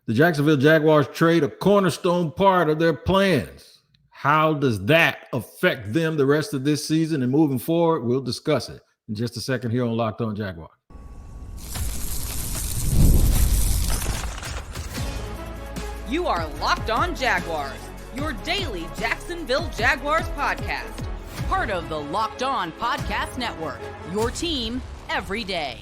The Jacksonville Jaguars trade a cornerstone part of their plans. How does that affect them the rest of this season and moving forward? We'll discuss it in just a second here on Locked On Jaguars. You are Locked On Jaguars, your daily Jacksonville Jaguars podcast. Part of the Locked On Podcast Network, your team every day.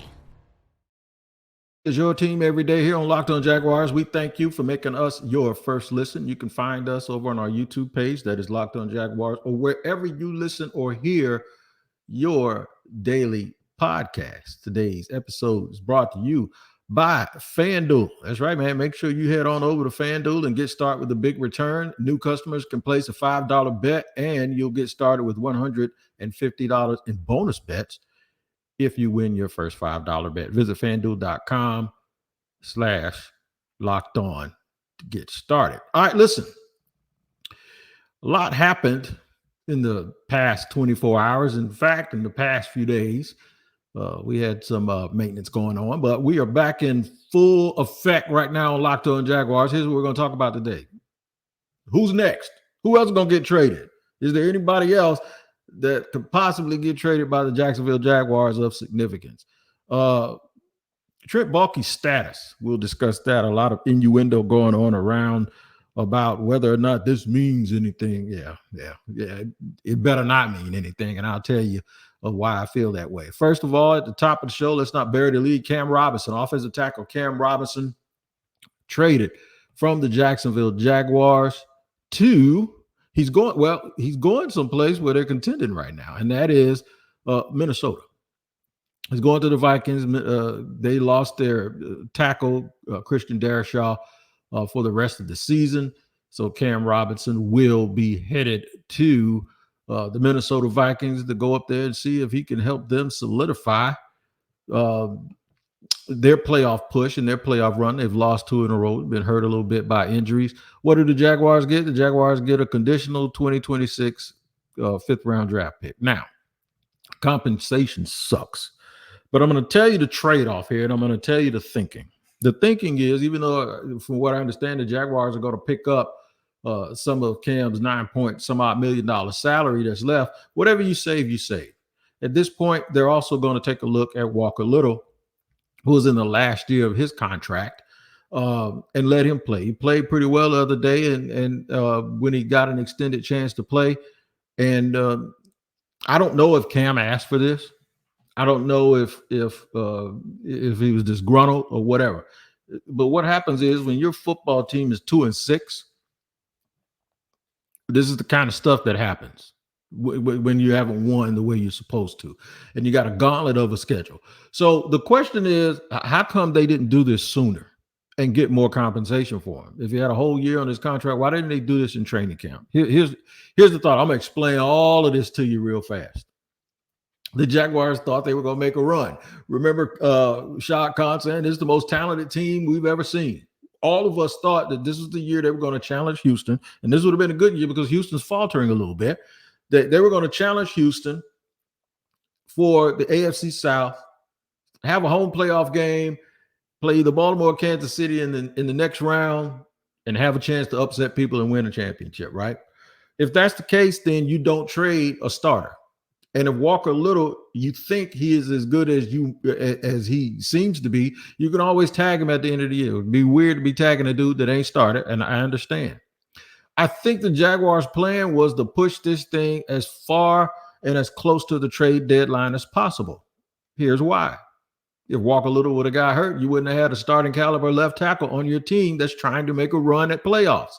Is your team every day here on Locked On Jaguars. We thank you for making us your first listen. You can find us over on our YouTube page, that is Locked On Jaguars, or wherever you listen or hear your daily podcast. Today's episode is brought to you by FanDuel. That's right, man. Make sure you head on over to FanDuel and get started with a big return. New customers can place a $5 bet, and you'll get started with $150 in bonus bets if you win your first $5 bet. Visit FanDuel.com/lockedon to get started. All right, listen. A lot happened in the past 24 hours. In fact, in the past few days, we had some maintenance going on, but we are back in full effect right now on Locked On Jaguars. Here's what we're going to talk about today. Who's next? Who else is going to get traded? Is there anybody else that could possibly get traded by the Jacksonville Jaguars of significance? Trent Baalke's status. We'll discuss that. A lot of innuendo going on around about whether or not this means anything. Yeah. It better not mean anything, and I'll tell you why I feel that way. First of all, at the top of the show, let's not bury the lead. Cam Robinson, offensive tackle Cam Robinson, traded from the Jacksonville Jaguars to he's going someplace where they're contending right now, and that is Minnesota. He's going to the Vikings. They lost their tackle, Christian Darrisaw, for the rest of the season. So Cam Robinson will be headed to the Minnesota Vikings to go up there and see if he can help them solidify their playoff push and their playoff run. They've lost 2 in a row, been hurt a little bit by injuries. What do the Jaguars get? The Jaguars get a conditional 2026 fifth-round draft pick. Now, compensation sucks, but I'm going to tell you the trade-off here, and I'm going to tell you the thinking. The thinking is, even though, from what I understand, the Jaguars are going to pick up some of Cam's $9-point-some-odd million salary that's left, whatever you save, you save. At this point, they're also going to take a look at Walker Little, who was in the last year of his contract, and let him play. He played pretty well the other day, and when he got an extended chance to play. And I don't know if Cam asked for this. I don't know if he was disgruntled or whatever. But what happens is when your football team is 2-6, this is the kind of stuff that happens when you haven't won the way you're supposed to, and you got a gauntlet of a schedule. So the question is, how come they didn't do this sooner and get more compensation for him? If he had a whole year on his contract, why didn't they do this in training camp? Here's the thought. I'm going to explain all of this to you real fast. The Jaguars thought they were going to make a run. Remember, Shad Khan saying this is the most talented team we've ever seen. All of us thought that this was the year they were going to challenge Houston, and this would have been a good year because Houston's faltering a little bit. They were going to challenge Houston for the AFC South, have a home playoff game, play the Baltimore, Kansas City in the next round, and have a chance to upset people and win a championship, right? If that's the case, then you don't trade a starter. And if Walker Little, you think he is as good as he seems to be, you can always tag him at the end of the year. It would be weird to be tagging a dude that ain't started, and I understand. I think the Jaguars' plan was to push this thing as far and as close to the trade deadline as possible. Here's why. If Walker Little would have got hurt, you wouldn't have had a starting caliber left tackle on your team that's trying to make a run at playoffs.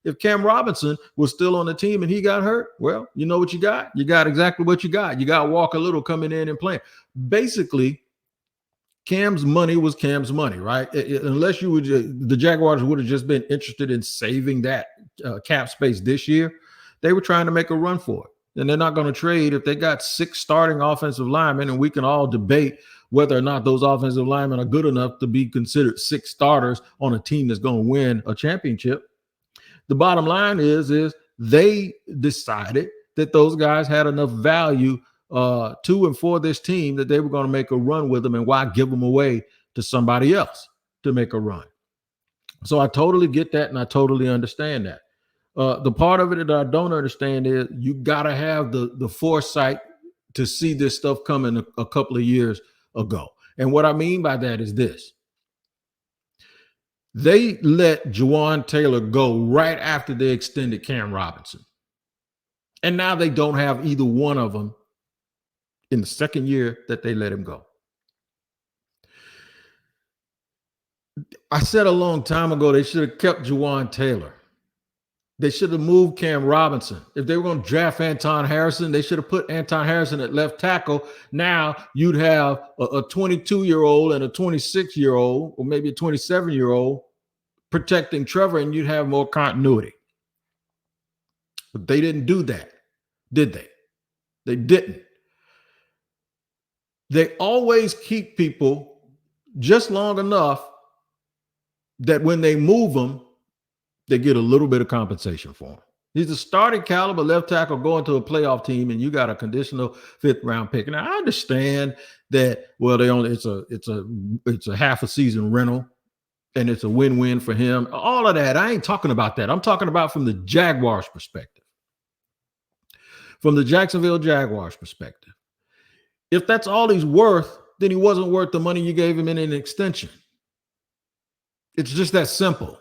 If Cam Robinson was still on the team and he got hurt, well, you know what you got? You got exactly what you got. You got Walker Little coming in and playing. Basically, Cam's money was Cam's money, right? Unless the Jaguars would have just been interested in saving that cap space this year, they were trying to make a run for it. And they're not going to trade if they got 6 starting offensive linemen, and we can all debate whether or not those offensive linemen are good enough to be considered 6 starters on a team that's going to win a championship. The bottom line is they decided that those guys had enough value to and for this team that they were going to make a run with them, and why give them away to somebody else to make a run? So I totally get that, and I totally understand that. The part of it that I don't understand is you got to have the foresight to see this stuff coming a couple of years ago. And what I mean by that is this. They let Juwan Taylor go right after they extended Cam Robinson. And now they don't have either one of them in the second year that they let him go. I said a long time ago they should have kept Juwan Taylor. They should have moved Cam Robinson. If they were going to draft Anton Harrison, they should have put Anton Harrison at left tackle. Now you'd have a 22-year-old and a 26-year-old, or maybe a 27-year-old protecting Trevor, and you'd have more continuity. But they didn't do that, did they? They didn't. They always keep people just long enough that when they move them, they get a little bit of compensation for him. He's a starting caliber left tackle going to a playoff team, and you got a conditional 5th-round pick. Now I understand that. Well, it's a half a season rental, and it's a win-win for him. All of that. I ain't talking about that. I'm talking about from the Jaguars' perspective, from the Jacksonville Jaguars' perspective. If that's all he's worth, then he wasn't worth the money you gave him in an extension. It's just that simple.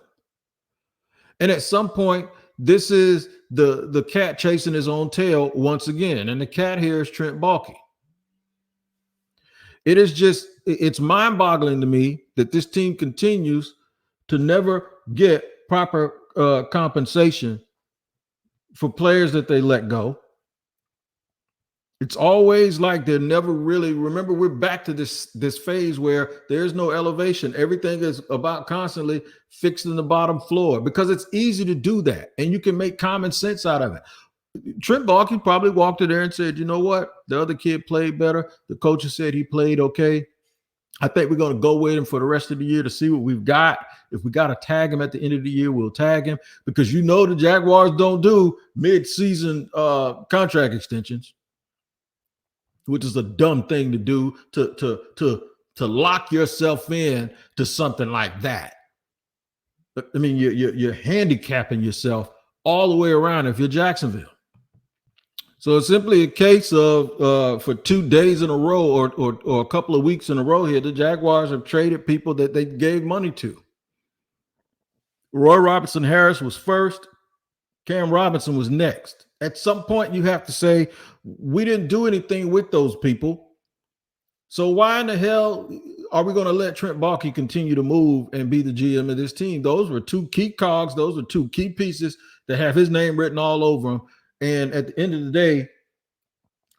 And at some point, this is the cat chasing his own tail once again. And the cat here is Trent Baalke. It's mind-boggling to me that this team continues to never get proper compensation for players that they let go. It's always like they're never really, remember, we're back to this phase where there's no elevation. Everything is about constantly fixing the bottom floor because it's easy to do that. And you can make common sense out of it. Trent Baalke probably walked in there and said, you know what? The other kid played better. The coaches said he played okay. I think we're going to go with him for the rest of the year to see what we've got. If we got to tag him at the end of the year, we'll tag him because you know the Jaguars don't do mid-season contract extensions, which is a dumb thing to do to lock yourself in to something like that. I mean, you're handicapping yourself all the way around if you're Jacksonville. So it's simply a case of for 2 days in a row or a couple of weeks in a row here, the Jaguars have traded people that they gave money to. Roy Robertson-Harris was first. Cam Robinson was next. At some point, you have to say, we didn't do anything with those people. So why in the hell are we going to let Trent Baalke continue to move and be the GM of this team? Those were two key cogs. Those are two key pieces that have his name written all over them. And at the end of the day,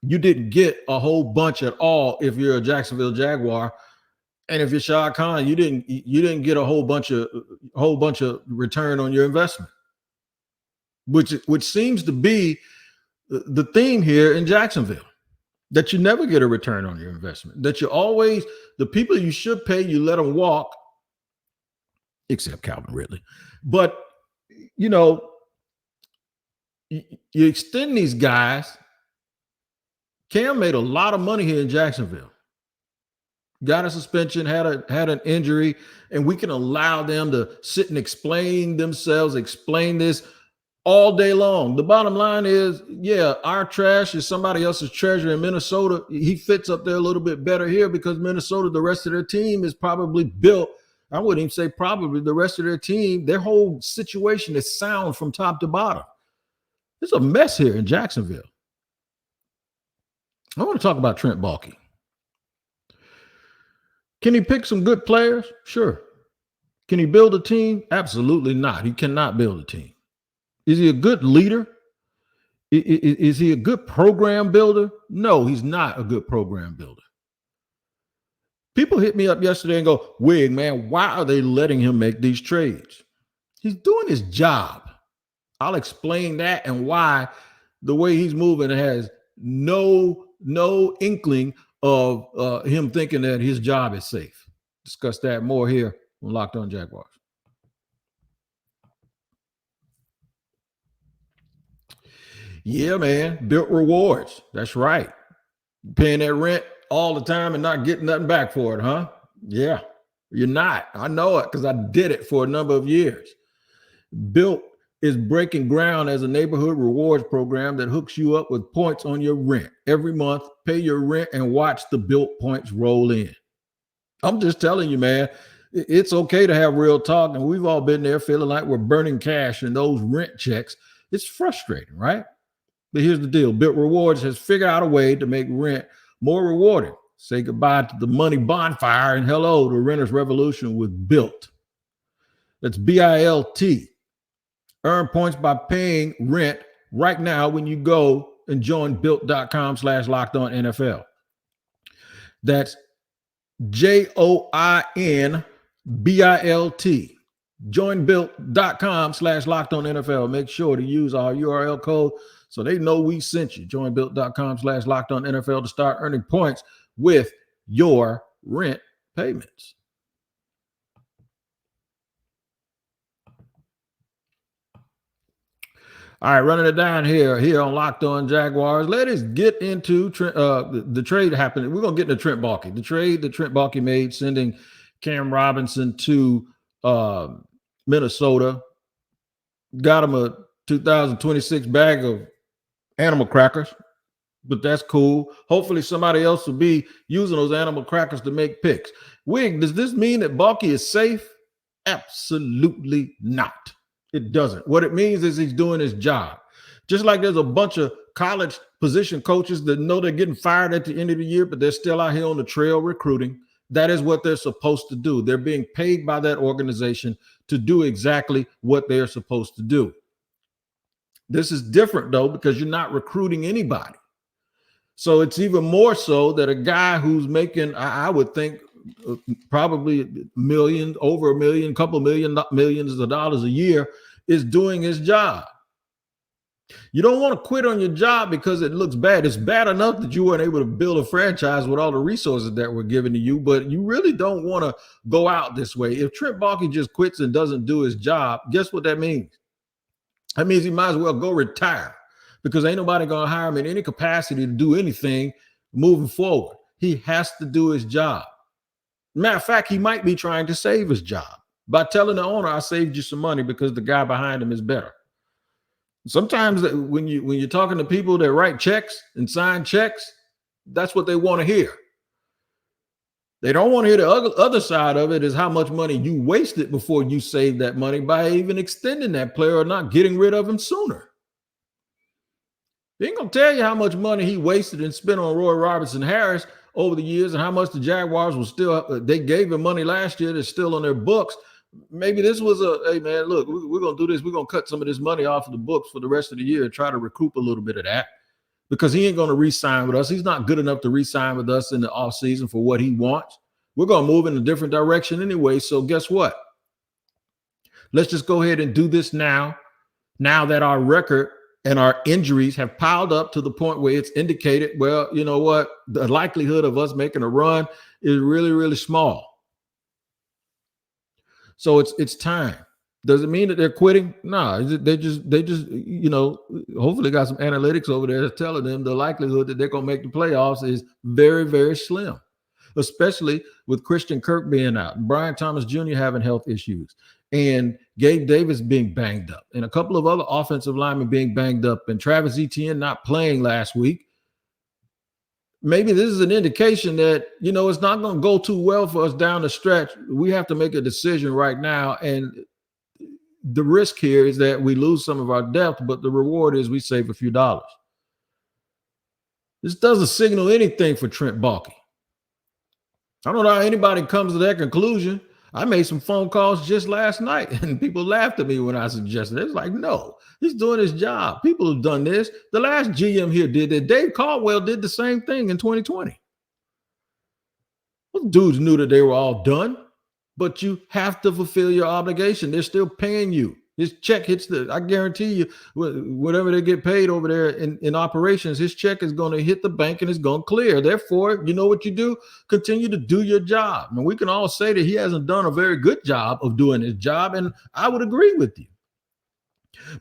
you didn't get a whole bunch at all if you're a Jacksonville Jaguar. And if you're Shad Khan, you didn't get a whole bunch of return on your investment. Which seems to be the theme here in Jacksonville, that you never get a return on your investment, that you always, the people you should pay, you let them walk, except Calvin Ridley. But, you know, you extend these guys. Cam made a lot of money here in Jacksonville. Got a suspension, had an injury, and we can allow them to sit and explain themselves, explain this all day long. The bottom line is, yeah, our trash is somebody else's treasure in Minnesota. He fits up there a little bit better here because Minnesota, the rest of their team is probably built. I wouldn't even say probably. The rest of their team, their whole situation is sound from top to bottom. It's a mess here in Jacksonville. I want to talk about Trent Baalke. Can he pick some good players? Sure. Can he build a team? Absolutely not. He cannot build a team. Is he a good leader? Is he a good program builder? No, he's not a good program builder. People hit me up yesterday and go, Wig, man, why are they letting him make these trades? He's doing his job. I'll explain that and why the way he's moving has no inkling of him thinking that his job is safe. Discuss that more here on Locked On Jaguars. Yeah, man. Built rewards. That's right. Paying that rent all the time and not getting nothing back for it, huh? Yeah. You're not. I know it because I did it for a number of years. Built is breaking ground as a neighborhood rewards program that hooks you up with points on your rent. Every month, pay your rent and watch the Built points roll in. I'm just telling you, man, it's okay to have real talk. And we've all been there feeling like we're burning cash in those rent checks. It's frustrating, right? But here's the deal. Built Rewards has figured out a way to make rent more rewarding. Say goodbye to the money bonfire and hello to renter's revolution with Built. That's BILT. Earn points by paying rent right now when you go and join built.com/lockedonnfl. That's JOINBILT. Join built.com/lockedonnfl. Make sure to use our URL code so they know we sent you. Join built.com/lockedonnfl to start earning points with your rent payments. All right, running it down here on Locked On Jaguars. Let us get into the trade happening. We're going to get into Trent Baalke. The trade that Trent Baalke made, sending Cam Robinson to Minnesota, got him a 2026 bag of animal crackers, but that's cool. Hopefully somebody else will be using those animal crackers to make picks. Wig, does this mean that Baalke is safe? Absolutely not. It doesn't. What it means is he's doing his job. Just like there's a bunch of college position coaches that know they're getting fired at the end of the year, but they're still out here on the trail recruiting. That is what they're supposed to do. They're being paid by that organization to do exactly what they're supposed to do. This is different, though, because you're not recruiting anybody. So it's even more so that a guy who's making, I would think, probably over a million, couple millions of dollars a year is doing his job. You don't want to quit on your job because it looks bad. It's bad enough that you weren't able to build a franchise with all the resources that were given to you, but you really don't want to go out this way. If Trent Baalke just quits and doesn't do his job, guess what that means? That means he might as well go retire because ain't nobody going to hire him in any capacity to do anything moving forward. He has to do his job. Matter of fact, he might be trying to save his job by telling the owner, I saved you some money because the guy behind him is better. Sometimes when you're talking to people that write checks and sign checks, that's what they want to hear. They don't want to hear the other side of it is how much money you wasted before you saved that money by even extending that player or not getting rid of him sooner. He ain't going to tell you how much money he wasted and spent on Roy Robertson-Harris over the years and how much the Jaguars will still, they gave him money last year that's still on their books. Maybe this was hey man, look, we're going to do this. We're going to cut some of this money off of the books for the rest of the year and try to recoup a little bit of that because he ain't going to re-sign with us. He's not good enough to re-sign with us in the offseason for what he wants. We're going to move in a different direction anyway. So guess what? Let's just go ahead and do this now that our record and our injuries have piled up to the point where it's indicated, well, you know what? The likelihood of us making a run is really, really small. So it's time. Does it mean that they're quitting? No, they just, hopefully got some analytics over there that's telling them the likelihood that they're going to make the playoffs is very, very slim, especially with Christian Kirk being out and Brian Thomas Jr. having health issues and Gabe Davis being banged up and a couple of other offensive linemen being banged up and Travis Etienne not playing last week. Maybe this is an indication that, it's not going to go too well for us down the stretch. We have to make a decision right now. And the risk here is that we lose some of our depth, but the reward is we save a few dollars. This doesn't signal anything for Trent Baalke. I don't know how anybody comes to that conclusion. I made some phone calls just last night and people laughed at me when I suggested it. It's like, no, he's doing his job. People have done this. The last GM here did it. Dave Caldwell did the same thing in 2020. Those dudes knew that they were all done, but you have to fulfill your obligation. They're still paying you. His check hits I guarantee you, whatever they get paid over there in operations, his check is going to hit the bank and it's going to clear. Therefore, you know what you do? Continue to do your job. And we can all say that he hasn't done a very good job of doing his job, and I would agree with you.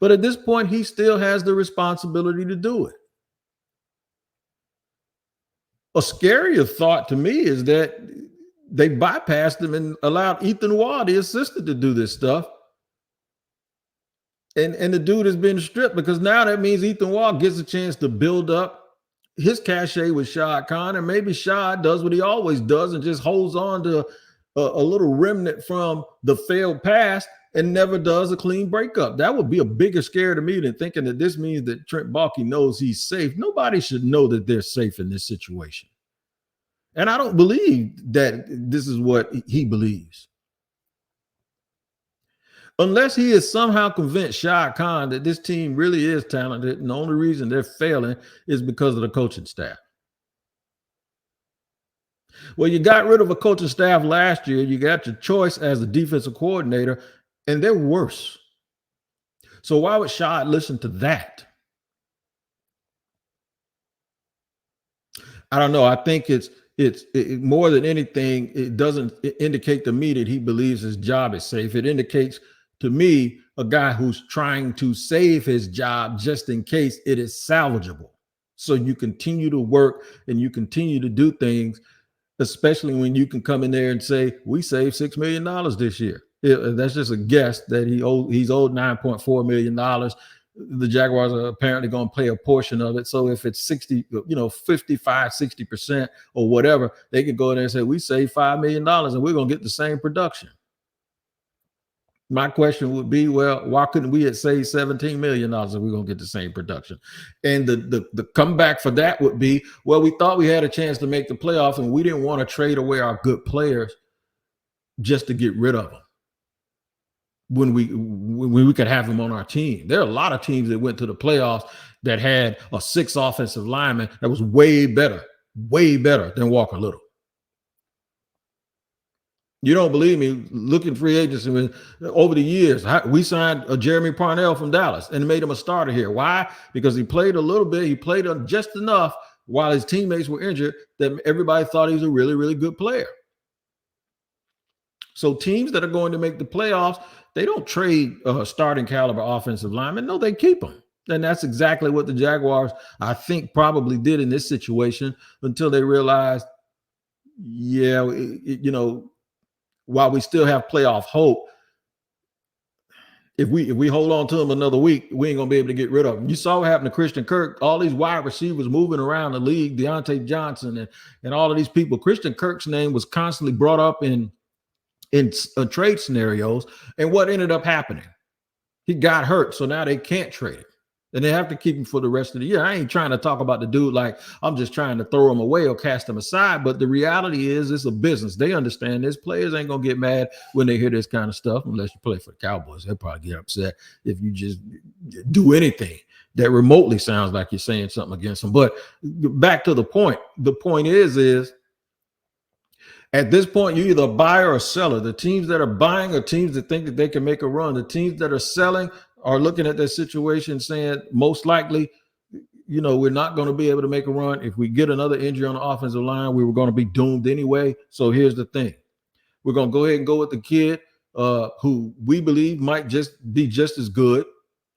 But at this point, he still has the responsibility to do it. A scarier thought to me is that they bypassed him and allowed Ethan Waugh, the assistant, to do this stuff. And the dude has been stripped, because now that means Ethan Waugh gets a chance to build up his cachet with Shad Khan, and maybe Shad does what he always does and just holds on to a little remnant from the failed past and never does a clean breakup. That would be a bigger scare to me than thinking that this means that Trent Baalke knows he's safe. Nobody should know that they're safe in this situation. And I don't believe that this is what he believes. Unless he is somehow convinced Shad Khan that this team really is talented, and the only reason they're failing is because of the coaching staff. Well, you got rid of a coaching staff last year. You got your choice as a defensive coordinator, and they're worse. So why would Shad listen to that? I don't know. I think it's more than anything, it doesn't indicate to me that he believes his job is safe. It indicates to me a guy who's trying to save his job just in case it is salvageable. So you continue to work and you continue to do things, especially when you can come in there and say, we saved $6 million this year. That's just a guess that he's owed $9.4 million. The Jaguars are apparently going to pay a portion of it. So if it's 60, 55, 60% or whatever, they could go in there and say, we saved $5 million and we're going to get the same production. My question would be, well, why couldn't we have saved $17 million and we're going to get the same production? And the comeback for that would be, well, we thought we had a chance to make the playoffs and we didn't want to trade away our good players just to get rid of them when we could have them on our team. There are a lot of teams that went to the playoffs that had a 6 offensive lineman that was way better than Walker Little. You don't believe me? Look in free agency. Over the years, we signed a Jeremy Parnell from Dallas and made him a starter here. Why? Because he played a little bit. He played just enough while his teammates were injured that everybody thought he was a really, really good player. So teams that are going to make the playoffs, they don't trade starting caliber offensive linemen. No, they keep them. And that's exactly what the Jaguars, I think, probably did in this situation until they realized, while we still have playoff hope, if we hold on to them another week, we ain't gonna be able to get rid of them. You saw what happened to Christian Kirk. All these wide receivers moving around the league, Deontay Johnson and all of these people. Christian Kirk's name was constantly brought up in trade scenarios. And what ended up happening? He got hurt, so now they can't trade him. And they have to keep him for the rest of the year. I ain't trying to talk about the dude like I'm just trying to throw him away or cast him aside. But the reality is it's a business. They understand this. Players ain't going to get mad when they hear this kind of stuff unless you play for the Cowboys. They'll probably get upset if you just do anything that remotely sounds like you're saying something against them. But back to the point. The point is at this point, you're either a buyer or seller. The teams that are buying are teams that think that they can make a run. The teams that are selling are looking at their situation saying, most likely, we're not going to be able to make a run. If we get another injury on the offensive line, we were going to be doomed anyway. So here's the thing. We're going to go ahead and go with the kid who we believe might just be just as good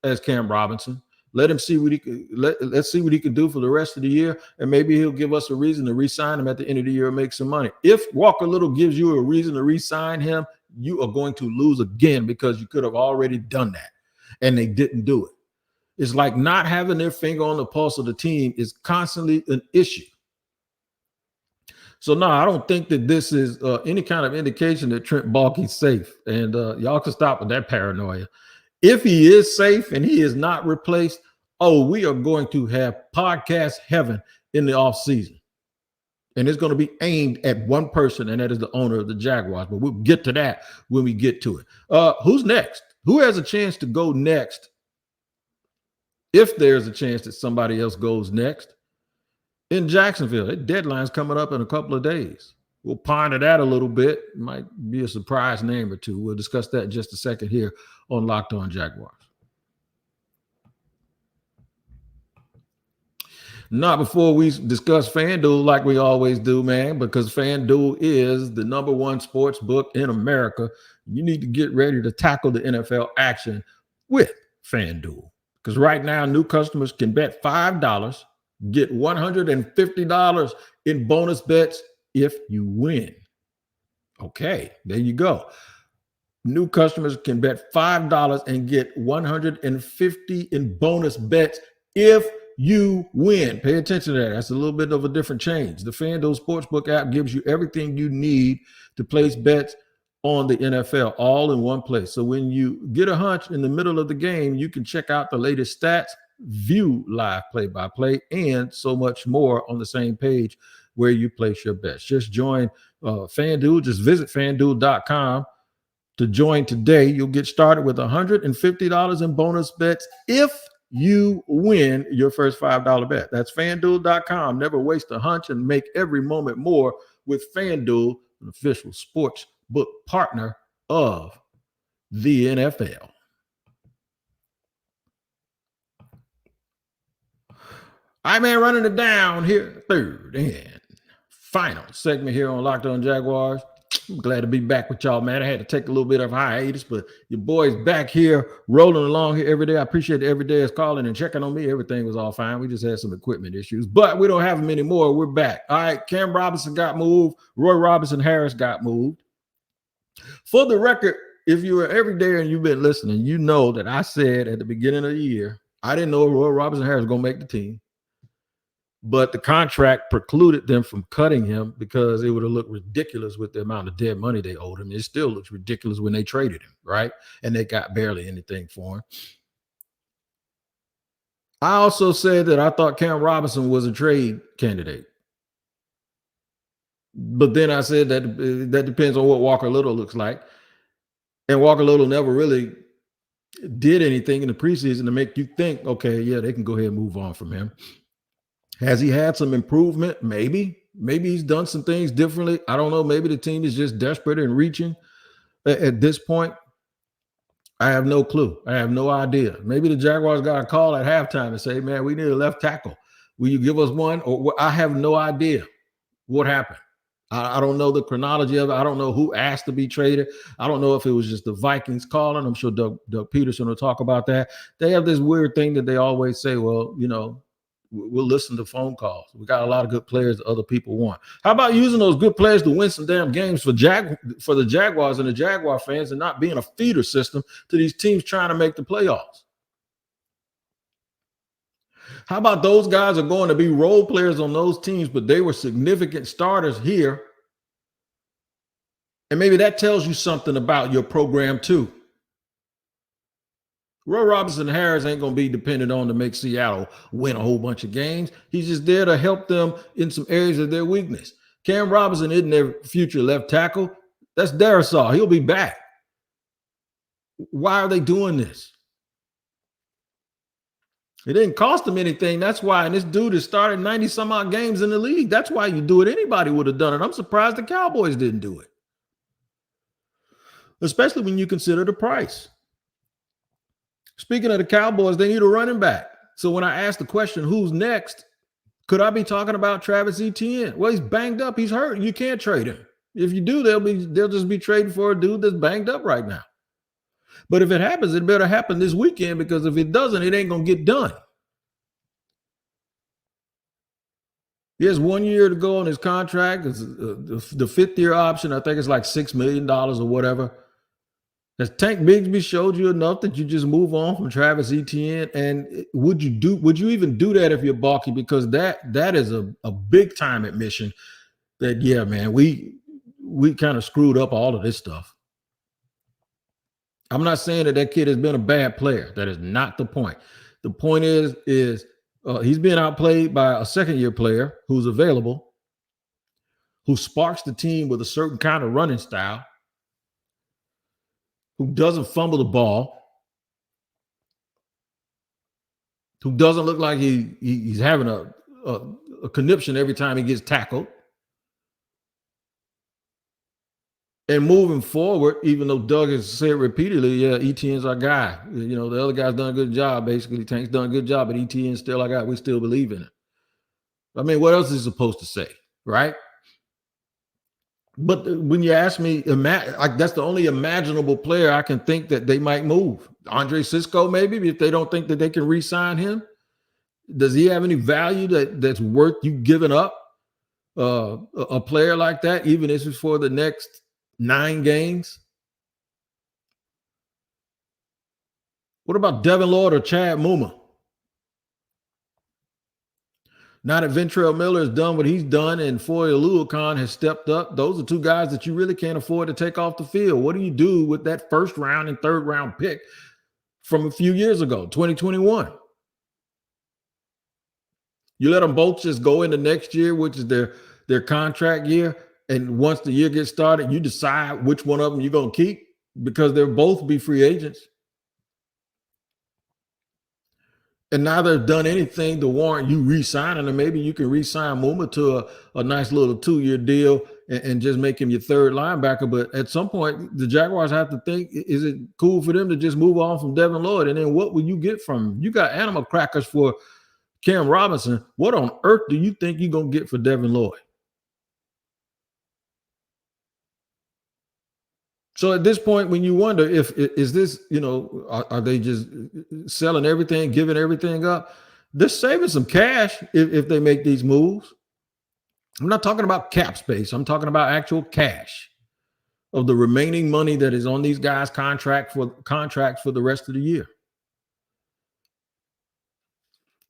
as Cam Robinson. Let him see what he can. Let's see what he can do for the rest of the year, and maybe he'll give us a reason to re-sign him at the end of the year and make some money. If Walker Little gives you a reason to re-sign him, you are going to lose again because you could have already done that, and they didn't do it. It's like not having their finger on the pulse of the team is constantly an issue. So no, I don't think that this is any kind of indication that Trent Baalke's safe, and y'all can stop with that paranoia. If he is safe and he is not replaced, we are going to have podcast heaven in the offseason. And it's going to be aimed at one person, and that is the owner of the Jaguars. But we'll get to that when we get to it. Who's next? Who has a chance to go next? If there's a chance that somebody else goes next in Jacksonville. That deadline's coming up in a couple of days. We'll ponder that a little bit. It might be a surprise name or two. We'll discuss that in just a second here on Locked On Jaguars. Not before we discuss FanDuel like we always do, man, because FanDuel is the #1 sports book in America. You need to get ready to tackle the NFL action with FanDuel. Because right now, new customers can bet $5, get $150 in bonus bets if you win. Okay, there you go. New customers can bet $5 and get $150 in bonus bets if you win. Pay attention to that. That's a little bit of a different change. The FanDuel Sportsbook app gives you everything you need to place bets on the NFL all in one place. So when you get a hunch in the middle of the game, you can check out the latest stats, view live play-by-play, and so much more on the same page where you place your bets. Just join FanDuel. Just visit FanDuel.com to join today. You'll get started with $150 in bonus bets if you win your first $5 bet. That's FanDuel.com. Never waste a hunch and make every moment more with FanDuel, an official sports book partner of the NFL. All right, man, running it down here, third and final segment here on Locked On Jaguars. I'm glad to be back with y'all, man. I had to take a little bit of hiatus, but your boy's back here, rolling along here every day. I appreciate it. Every day is calling and checking on me. Everything was all fine. We just had some equipment issues, but we don't have them anymore. We're back. All right, Cam Robinson got moved. Roy Robertson-Harris got moved. For the record, if you were every day and you've been listening, you know that I said at the beginning of the year, I didn't know Roy Robertson-Harris was going to make the team. But the contract precluded them from cutting him because it would have looked ridiculous with the amount of dead money they owed him. It still looks ridiculous when they traded him, right? And they got barely anything for him. I also said that I thought Cam Robinson was a trade candidate. But then I said that depends on what Walker Little looks like. And Walker Little never really did anything in the preseason to make you think, okay, yeah, they can go ahead and move on from him. Has he had some improvement? Maybe. Maybe he's done some things differently. I don't know. Maybe the team is just desperate and reaching at this point. I have no clue. I have no idea. Maybe the Jaguars got a call at halftime and say, man, we need a left tackle. Will you give us one? Or I have no idea what happened. I don't know the chronology of it. I don't know who asked to be traded. I don't know if it was just the Vikings calling. I'm sure Doug Peterson will talk about that. They have this weird thing that they always say, well, you know, we'll listen to phone calls. We got a lot of good players that other people want. How about using those good players to win some damn games for the Jaguars and the Jaguar fans and not being a feeder system to these teams trying to make the playoffs? How about those guys are going to be role players on those teams, but they were significant starters here? And maybe that tells you something about your program too. Roy Robertson-Harris ain't going to be dependent on to make Seattle win a whole bunch of games. He's just there to help them in some areas of their weakness. Cam Robinson isn't their future left tackle. That's Darisaw. He'll be back. Why are they doing this? It didn't cost them anything. That's why. And this dude has started 90-some-odd games in the league. That's why you do it. Anybody would have done it. I'm surprised the Cowboys didn't do it. Especially when you consider the price. Speaking of the Cowboys, they need a running back. So when I asked the question, who's next, could I be talking about Travis Etienne? Well, he's banged up. He's hurt. You can't trade him. If you do, they'll just be trading for a dude that's banged up right now. But if it happens, it better happen this weekend, because if it doesn't, it ain't going to get done. He has 1 year to go on his contract. It's the fifth-year option. I think it's like $6 million or whatever. Has Tank Bigsby showed you enough that you just move on from Travis Etienne? And would you even do that if you're Baalke? Because that is a big time admission that, yeah, man, we kind of screwed up all of this stuff. I'm not saying that kid has been a bad player. That is not the point. The point is he's being outplayed by a second-year player who's available, who sparks the team with a certain kind of running style, who doesn't fumble the ball, who doesn't look like he's having a conniption every time he gets tackled. And moving forward, even though Doug has said repeatedly, yeah, Etienne's our guy. You know, the other guy's done a good job. Basically, Tank's done a good job, but Etienne's still our guy. We still believe in it. I mean, what else is he supposed to say, right? But when you ask me, that's the only imaginable player I can think that they might move. Andre Cisco, maybe, if they don't think that they can re-sign him. Does he have any value that's worth you giving up a player like that, even if it's for the next 9 games. What about Devin Lloyd or Chad Muma? Now that Ventrell Miller has done what he's done and Foye Oluokun has stepped up, those are two guys that you really can't afford to take off the field. What do you do with that first round and third round pick from a few years ago, 2021? You let them both just go into next year, which is their contract year, and once the year gets started, you decide which one of them you're going to keep because they'll both be free agents. And now they've done anything to warrant you re-signing them. Maybe you can re-sign Muma to a nice little 2-year deal and just make him your third linebacker. But at some point, the Jaguars have to think, is it cool for them to just move on from Devin Lloyd? And then what will you get from him? You got animal crackers for Cam Robinson. What on earth do you think you're going to get for Devin Lloyd? So at this point, when you wonder is this, are they just selling everything, giving everything up? They're saving some cash if they make these moves. I'm not talking about cap space. I'm talking about actual cash of the remaining money that is on these guys' contracts for the rest of the year.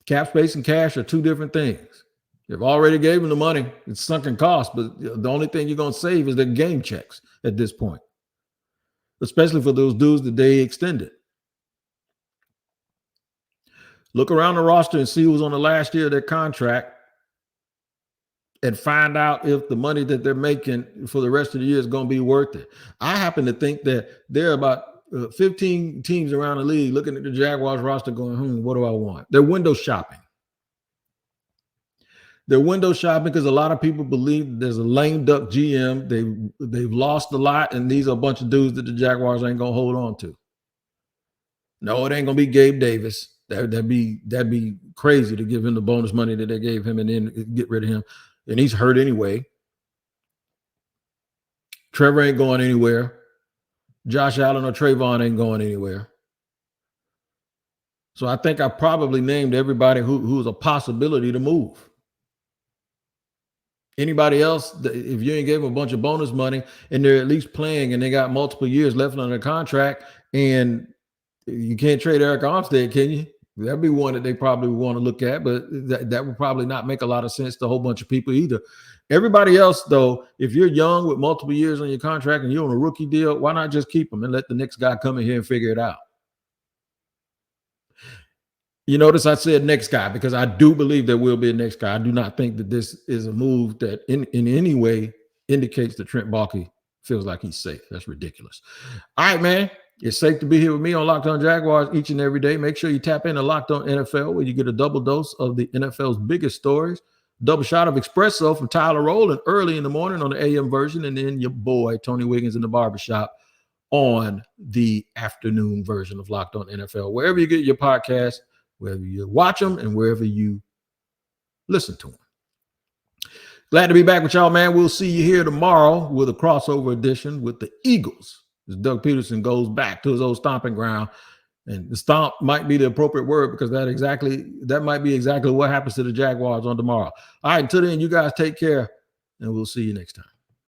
Cap space and cash are two different things. You've already gave them the money. It's sunken cost, but the only thing you're going to save is their game checks at this point, especially for those dudes that they extended. Look around the roster and see who's on the last year of their contract and find out if the money that they're making for the rest of the year is going to be worth it. I happen to think that there are about 15 teams around the league looking at the Jaguars roster going, what do I want? They're window shopping. They're window shopping because a lot of people believe there's a lame duck GM. They've lost a lot, and these are a bunch of dudes that the Jaguars ain't gonna hold on to. No, it ain't gonna be Gabe Davis. That'd be crazy to give him the bonus money that they gave him and then get rid of him. And he's hurt anyway. Trevor ain't going anywhere. Josh Allen or Trayvon ain't going anywhere. So I think I probably named everybody who's a possibility to move. Anybody else, if you ain't gave them a bunch of bonus money and they're at least playing and they got multiple years left on their contract, and you can't trade Eric Armstead, can you? That'd be one that they probably want to look at, but that would probably not make a lot of sense to a whole bunch of people either. Everybody else, though, if you're young with multiple years on your contract and you're on a rookie deal, why not just keep them and let the next guy come in here and figure it out? You notice I said next guy because I do believe there will be a next guy. I do not think that this is a move that in any way indicates that Trent Baalke feels like he's safe. That's ridiculous. All right, man. It's safe to be here with me on Locked On Jaguars each and every day. Make sure you tap into Locked On NFL where you get a double dose of the NFL's biggest stories. Double shot of espresso from Tyler Rowland early in the morning on the AM version, and then your boy Tony Wiggins in the barbershop on the afternoon version of Locked On NFL. Wherever you get your podcast, wherever you watch them, and wherever you listen to them. Glad to be back with y'all, man. We'll see you here tomorrow with a crossover edition with the Eagles. As Doug Peterson goes back to his old stomping ground. And the stomp might be the appropriate word because that might be exactly what happens to the Jaguars on tomorrow. All right, until then, you guys take care, and we'll see you next time.